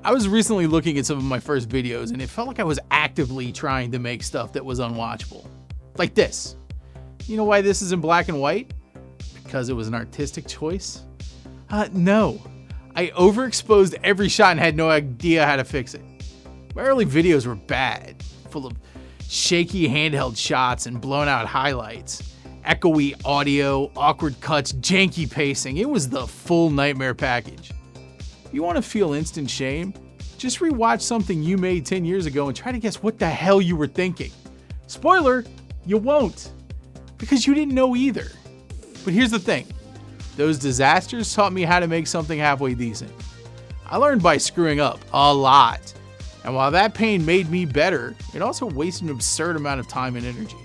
I was recently looking at some of my first videos and it felt like I was actively trying to make stuff that was unwatchable. Like this. You know why this is in black and white? Because it was an artistic choice? No. I overexposed every shot and had no idea how to fix it. My early videos were bad, full of shaky handheld shots and blown out highlights, echoey audio, awkward cuts, janky pacing. It was the full nightmare package. If you want to feel instant shame, just rewatch something you made 10 years ago and try to guess what the hell you were thinking. Spoiler, you won't, because you didn't know either. But here's the thing. Those disasters taught me how to make something halfway decent. I learned by screwing up a lot. And while that pain made me better, it also wasted an absurd amount of time and energy.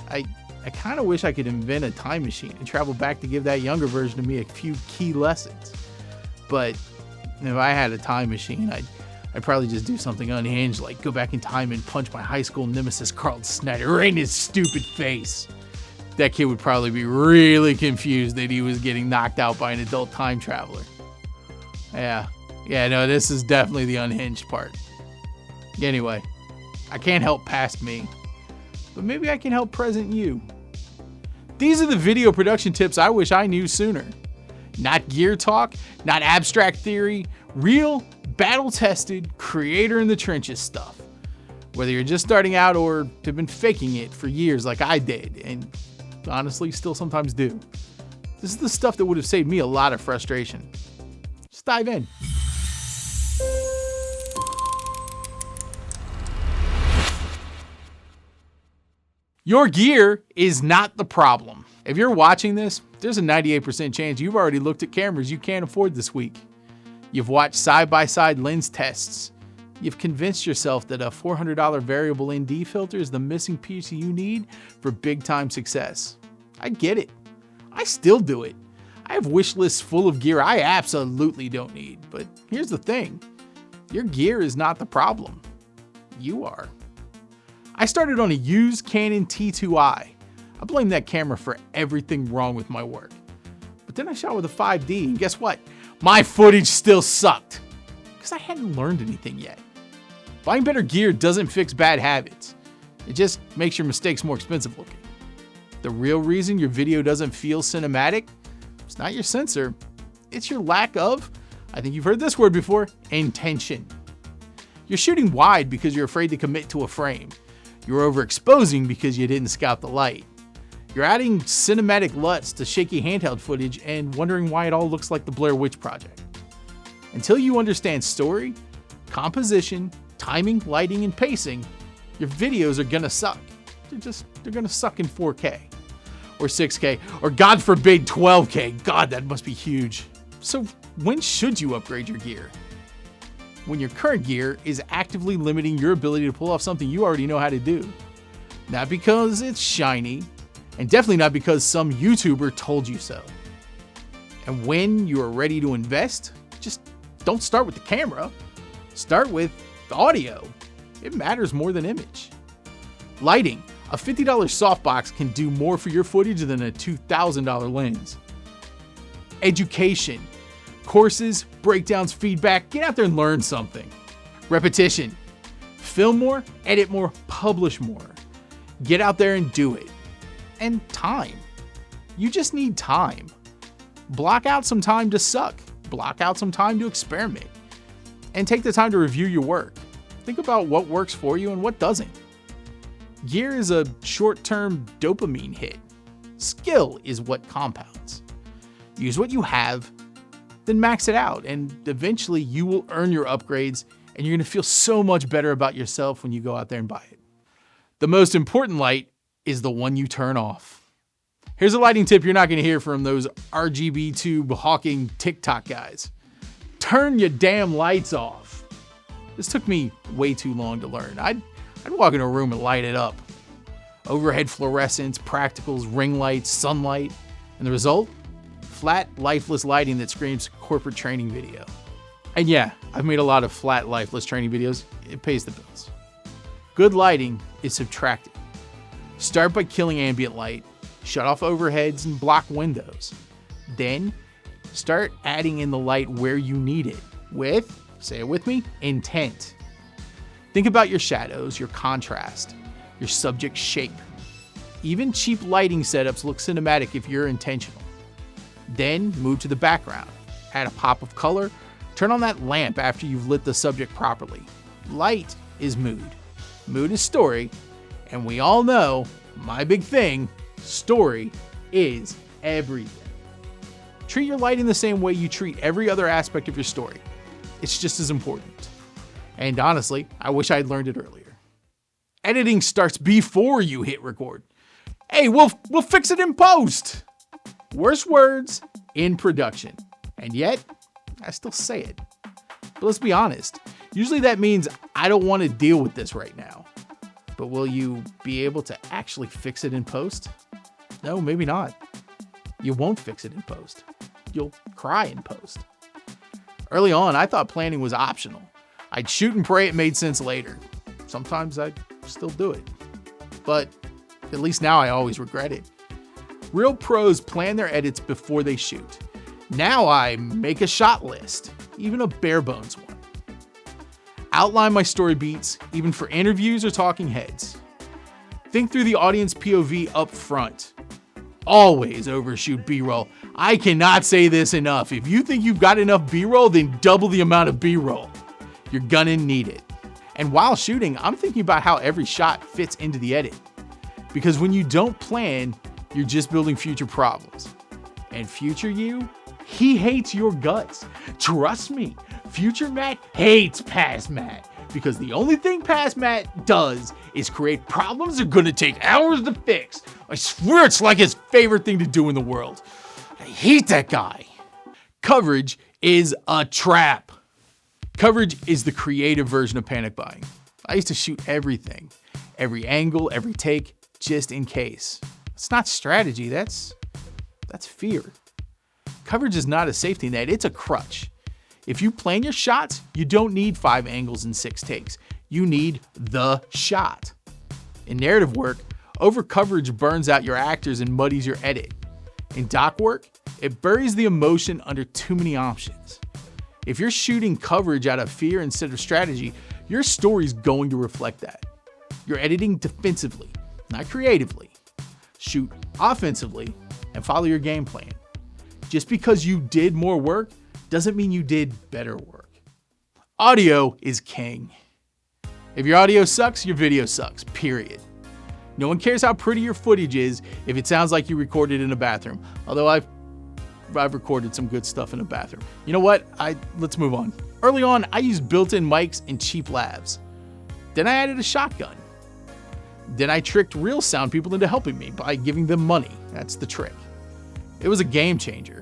I kind of wish I could invent a time machine and travel back to give that younger version of me a few key lessons. But if I had a time machine, I'd probably just do something unhinged, like go back in time and punch my high school nemesis Carl Snyder right in his stupid face. That kid would probably be really confused that he was getting knocked out by an adult time traveler. Yeah, no, this is definitely the unhinged part. Anyway, I can't help past me, but maybe I can help present you. These are the video production tips I wish I knew sooner. Not gear talk, not abstract theory, real, battle-tested, creator in the trenches stuff. Whether you're just starting out or have been faking it for years like I did, and honestly still sometimes do. This is the stuff that would have saved me a lot of frustration. Just dive in. Your gear is not the problem. If you're watching this, there's a 98% chance you've already looked at cameras you can't afford this week. You've watched side-by-side lens tests. You've convinced yourself that a $400 variable ND filter is the missing piece you need for big-time success. I get it. I still do it. I have wish lists full of gear I absolutely don't need. But here's the thing. Your gear is not the problem. You are. I started on a used Canon T2i. I blame that camera for everything wrong with my work. But then I shot with a 5D and guess what? My footage still sucked. Because I hadn't learned anything yet. Buying better gear doesn't fix bad habits. It just makes your mistakes more expensive looking. The real reason your video doesn't feel cinematic, it's not your sensor, it's your lack of, I think you've heard this word before, intention. You're shooting wide because you're afraid to commit to a frame. You're overexposing because you didn't scout the light. You're adding cinematic LUTs to shaky handheld footage and wondering why it all looks like the Blair Witch Project. Until you understand story, composition, timing, lighting, and pacing, your videos are gonna suck. They're gonna suck in 4K or 6K or God forbid 12K. God, that must be huge. So when should you upgrade your gear? When your current gear is actively limiting your ability to pull off something you already know how to do. Not because it's shiny, and definitely not because some YouTuber told you so. And when you are ready to invest, just don't start with the camera. Start with the audio. It matters more than image. Lighting. A $50 softbox can do more for your footage than a $2,000 lens. Education. Courses, breakdowns, feedback. Get out there and learn something. Repetition. Film more, edit more, publish more. Get out there and do it. And time. You just need time. Block out some time to suck. Block out some time to experiment. And take the time to review your work. Think about what works for you and what doesn't. Gear is a short-term dopamine hit. Skill is what compounds. Use what you have, then max it out, and eventually you will earn your upgrades and you're gonna feel so much better about yourself when you go out there and buy it. The most important light is the one you turn off. Here's a lighting tip you're not gonna hear from those RGB tube hawking TikTok guys. Turn your damn lights off. This took me way too long to learn. I'd walk into a room and light it up. Overhead fluorescents, practicals, ring lights, sunlight, and the result? Flat, lifeless lighting that screams corporate training video. And yeah, I've made a lot of flat, lifeless training videos. It pays the bills. Good lighting is subtractive. Start by killing ambient light, shut off overheads and block windows. Then start adding in the light where you need it with Say it with me, intent. Think about your shadows, your contrast, your subject shape. Even cheap lighting setups look cinematic if you're intentional. Then move to the background. Add a pop of color. Turn on that lamp after you've lit the subject properly. Light is mood. Mood is story. And we all know, my big thing, story is everything. Treat your lighting the same way you treat every other aspect of your story. It's just as important. And honestly, I wish I had learned it earlier. Editing starts before you hit record. Hey, we'll fix it in post. Worst words in production. And yet, I still say it. But let's be honest. Usually that means I don't want to deal with this right now. But will you be able to actually fix it in post? No, maybe not. You won't fix it in post. You'll cry in post. Early on, I thought planning was optional. I'd shoot and pray it made sense later. Sometimes I still do it. But at least now I always regret it. Real pros plan their edits before they shoot. Now I make a shot list, even a bare bones one. Outline my story beats, even for interviews or talking heads. Think through the audience POV up front. Always overshoot B-roll. I cannot say this enough. If you think you've got enough B-roll, then double the amount of B-roll. You're gonna need it. And while shooting, I'm thinking about how every shot fits into the edit. Because when you don't plan, you're just building future problems. And future you, he hates your guts. Trust me, future Matt hates past Matt. Because the only thing past Matt does is create problems that are gonna take hours to fix. I swear it's like his favorite thing to do in the world. I hate that guy. Coverage is a trap. Coverage is the creative version of panic buying. I used to shoot everything, every angle, every take, just in case. It's not strategy, that's fear. Coverage is not a safety net, it's a crutch. If you plan your shots, you don't need 5 angles and 6 takes. You need the shot. In narrative work, over coverage burns out your actors and muddies your edit. In doc work, it buries the emotion under too many options. If you're shooting coverage out of fear instead of strategy, your story's going to reflect that. You're editing defensively, not creatively. Shoot offensively and follow your game plan. Just because you did more work doesn't mean you did better work. Audio is king. If your audio sucks, your video sucks, period. No one cares how pretty your footage is if it sounds like you recorded in a bathroom. Although I've recorded some good stuff in a bathroom. You know what? Let's move on. Early on, I used built-in mics and cheap lavs. Then I added a shotgun. Then I tricked real sound people into helping me by giving them money. That's the trick. It was a game changer.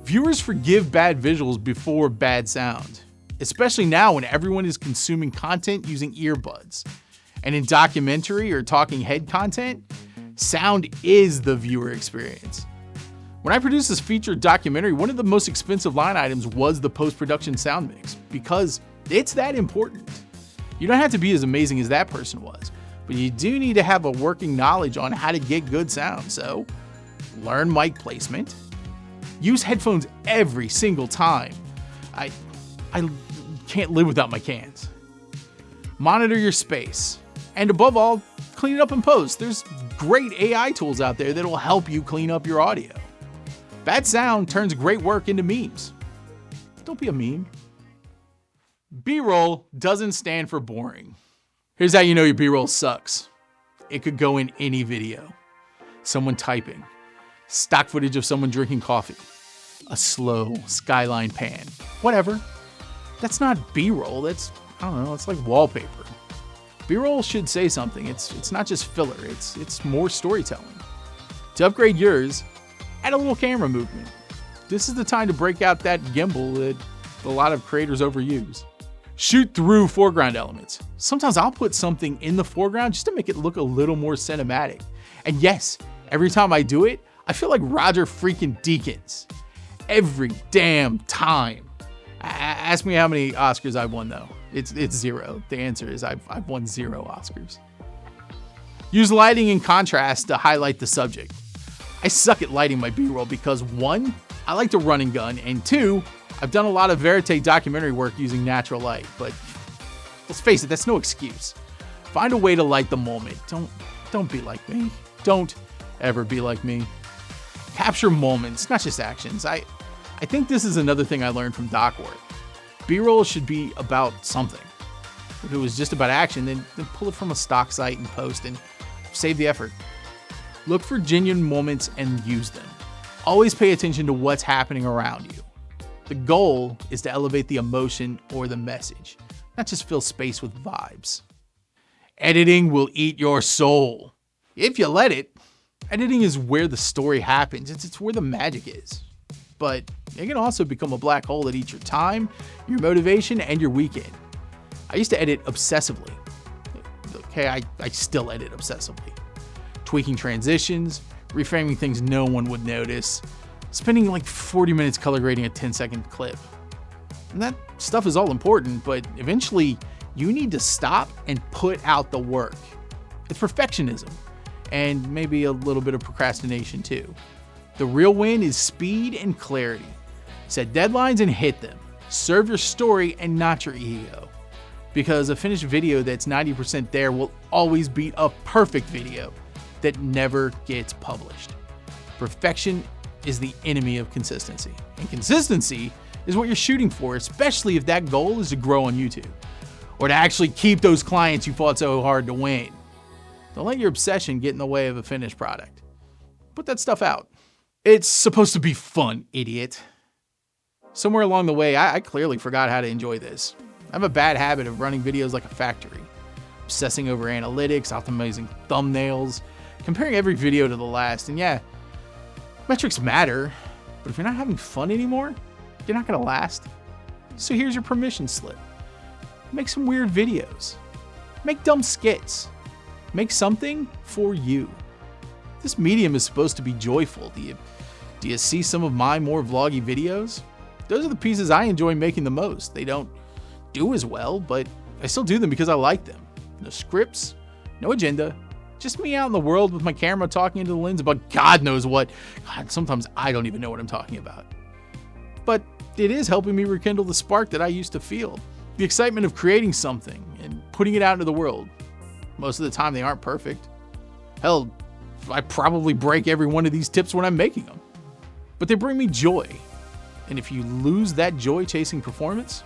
Viewers forgive bad visuals before bad sound, especially now when everyone is consuming content using earbuds. And in documentary or talking head content, sound is the viewer experience. When I produced this feature documentary, one of the most expensive line items was the post-production sound mix, because it's that important. You don't have to be as amazing as that person was, but you do need to have a working knowledge on how to get good sound. So learn mic placement, use headphones every single time. I can't live without my cans. Monitor your space. And above all, clean it up in post. There's great AI tools out there that will help you clean up your audio. Bad sound turns great work into memes. Don't be a meme. B-roll doesn't stand for boring. Here's how you know your B-roll sucks. It could go in any video. Someone typing, stock footage of someone drinking coffee, a slow skyline pan, whatever. That's not B-roll, that's, I don't know, it's like wallpaper. B-roll should say something. It's not just filler, it's more storytelling. To upgrade yours, add a little camera movement. This is the time to break out that gimbal that a lot of creators overuse. Shoot through foreground elements. Sometimes I'll put something in the foreground just to make it look a little more cinematic. And yes, every time I do it, I feel like Roger freaking Deakins. Every damn time. Ask me how many Oscars I've won though. It's 0. The answer is I've won 0 Oscars. Use lighting and contrast to highlight the subject. I suck at lighting my B-roll because 1, I like to run and gun, and 2, I've done a lot of verite documentary work using natural light, but let's face it, that's no excuse. Find a way to light the moment. Don't be like me. Don't ever be like me. Capture moments, not just actions. I think this is another thing I learned from doc work. B-roll should be about something. If it was just about action, then pull it from a stock site and post and save the effort. Look for genuine moments and use them. Always pay attention to what's happening around you. The goal is to elevate the emotion or the message, not just fill space with vibes. Editing will eat your soul. If you let it. Editing is where the story happens. It's where the magic is. But it can also become a black hole that eats your time, your motivation, and your weekend. I used to edit obsessively. Okay, I still edit obsessively. Tweaking transitions, reframing things no one would notice, spending like 40 minutes color grading a 10-second clip. And that stuff is all important, but eventually you need to stop and put out the work. It's perfectionism, and maybe a little bit of procrastination too. The real win is speed and clarity. Set deadlines and hit them. Serve your story and not your ego. Because a finished video that's 90% there will always beat a perfect video that never gets published. Perfection is the enemy of consistency. And consistency is what you're shooting for, especially if that goal is to grow on YouTube or to actually keep those clients you fought so hard to win. Don't let your obsession get in the way of a finished product. Put that stuff out. It's supposed to be fun, idiot. Somewhere along the way, I clearly forgot how to enjoy this. I have a bad habit of running videos like a factory, obsessing over analytics, optimizing thumbnails, comparing every video to the last. And yeah, metrics matter, but if you're not having fun anymore, you're not gonna last. So here's your permission slip. Make some weird videos. Make dumb skits. Make something for you. This medium is supposed to be joyful. Do you see some of my more vloggy videos? Those are the pieces I enjoy making the most. They don't do as well, but I still do them because I like them. No scripts, no agenda, just me out in the world with my camera talking into the lens about God knows what. God, sometimes I don't even know what I'm talking about. But it is helping me rekindle the spark that I used to feel. The excitement of creating something and putting it out into the world. Most of the time they aren't perfect. Hell, I probably break every one of these tips when I'm making them. But they bring me joy. And if you lose that joy chasing performance,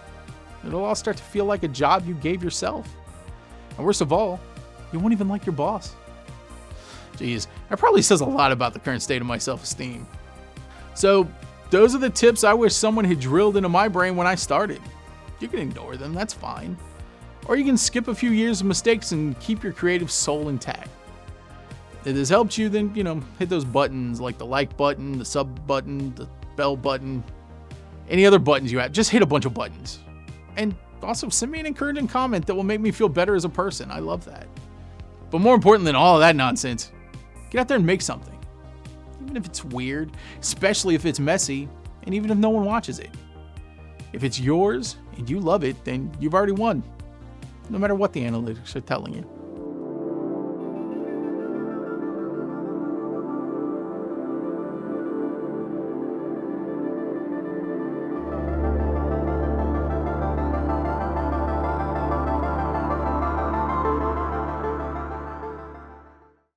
it'll all start to feel like a job you gave yourself. And worst of all, you won't even like your boss. Jeez, that probably says a lot about the current state of my self-esteem. So those are the tips I wish someone had drilled into my brain when I started. You can ignore them, that's fine. Or you can skip a few years of mistakes and keep your creative soul intact. If this helped you, then, hit those buttons like the like button, the sub button, the bell button, any other buttons you have. Just hit a bunch of buttons. And also send me an encouraging comment that will make me feel better as a person. I love that. But more important than all of that nonsense, get out there and make something. Even if it's weird, especially if it's messy, and even if no one watches it. If it's yours and you love it, then you've already won. No matter what the analytics are telling you.